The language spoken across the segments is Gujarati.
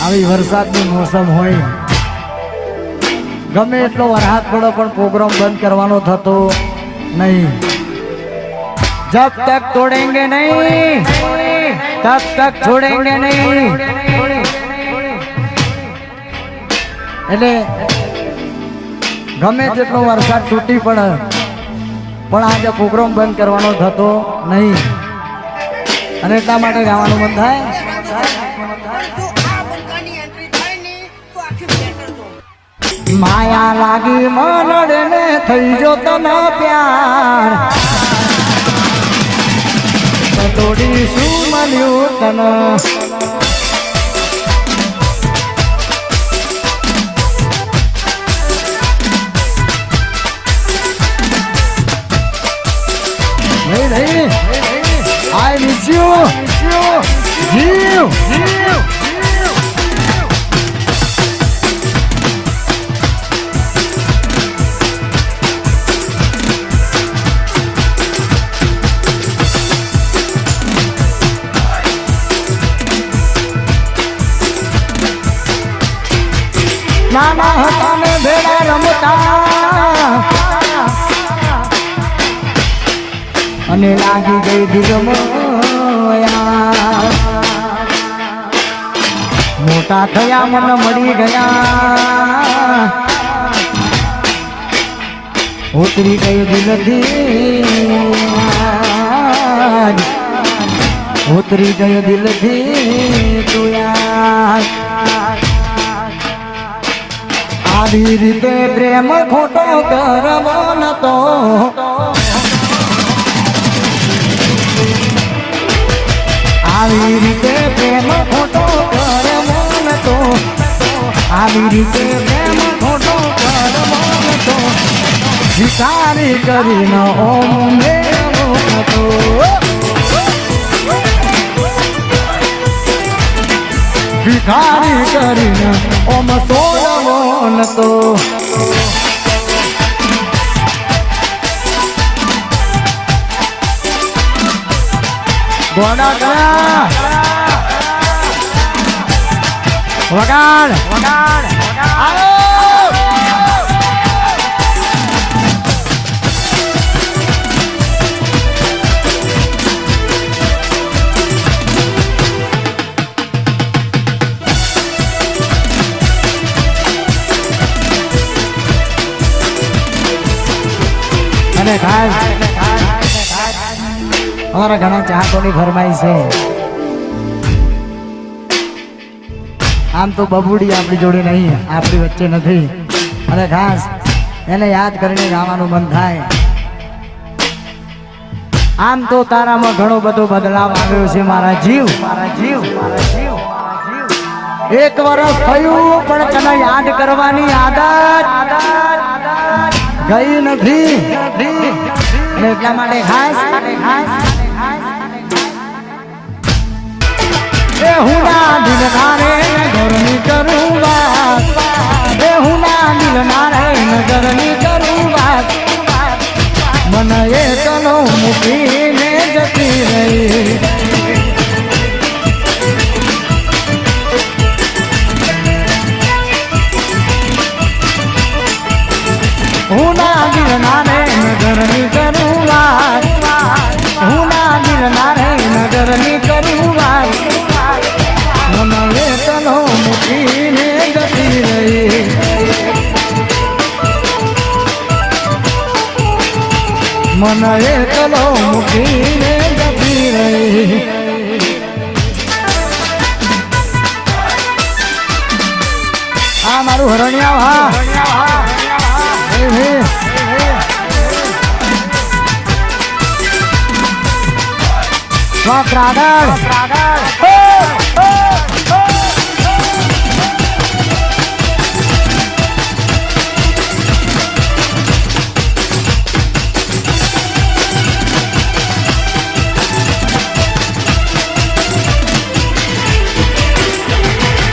આવી વરસાદની મોસમ હોય, ગમે એટલો વરસાદ પડો પણ પ્રોગ્રામ બંધ કરવાનો થતો નહીં. જબ તક તોડેંગે નહીં તબ તક છોડેંગે નહીં. એટલે ગમે તેટલો વરસાદ તૂટી પડે પણ આજે પ્રોગ્રામ બંધ કરવાનો થતો નહીં. અને એટલા માટે ગાવાનું મન થાય. માયા લાગી મનડે ને થઈ જો તને પ્યાર, તોડી શું મળ્યું તને. I miss you, you. નાના હતા ને ભેળા રમતા અને લાગી ગઈ દિલમાં. મોટા થયા મન મળી ગયા, ઉતરી ગઈ દિલથી, ઉતરી ગઈ દિલથી તું યાર. આવી રીતે પ્રેમ ખોટો કરવો નતો, આવી રીતે પ્રેમ ખોટો કરવો નતો, આવી રીતે પ્રેમ ખોટો કરવો નતો. વિચારી કરીને ઓમ મેળવો નતો, ભિખારી કરીને ઓમ સોળવો નતો. ગોડા ગયા વગાડ વગાડ આવો. અને ખાસ અમારા ઘણા ચાહકોની ફરમાઈ છે. આમ તો બબુડી આપણી જોડે નહીં, આપણી વચ્ચે નથી, અને ખાસ એને યાદ કરીને ગાવાનું મન થાય. આમ તો તારામાં ઘણો બધો બદલાવ આવ્યો છે મારા જીવ, મારા જીવ, મારા જીવ. 1 વર્ષ થયું પણ તને યાદ કરવાની આદત ગઈ નથી. અને એટલા માટે ખાસ હુના દિલ નારે નગરની કરું વાત, હુના દિલ નારે નગરની કરું વાત. મને એકલો મૂકીને જતી રહી, હુના દિલ નારે નગરની કરું વાત, હુના દિલ નારે નગરની કરું વાત. મને એકલો મૂકીને જતી રહી, મને એકલો મૂકીને જતી રહી. આ મારું હરણિયા પ્રાગળ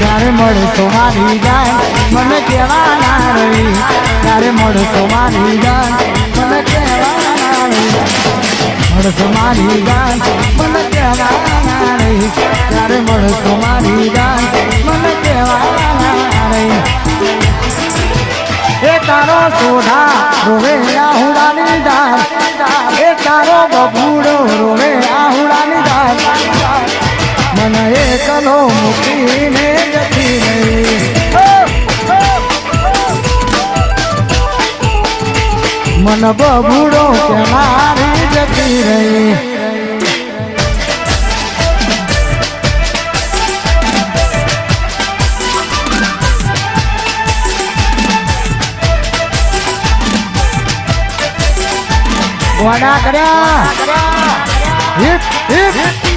ત્યારે મળશો મારી જાન મને કહેવાના રહી, ત્યારે મળશો મારી જાન મને કહેવાના રહી, મળશો મારી જાન મને કહેવાના રહી, ત્યારે મળશો મારી જાન મને કહેવાના રોવે આહુડાની દાર એ તારો બબુડો રોવે આહુડાની દાર મને એકલો મૂકીને જતી રહી મન બબુડો કે મારી જતી રહી વાડા કર્યા હિપ હિપ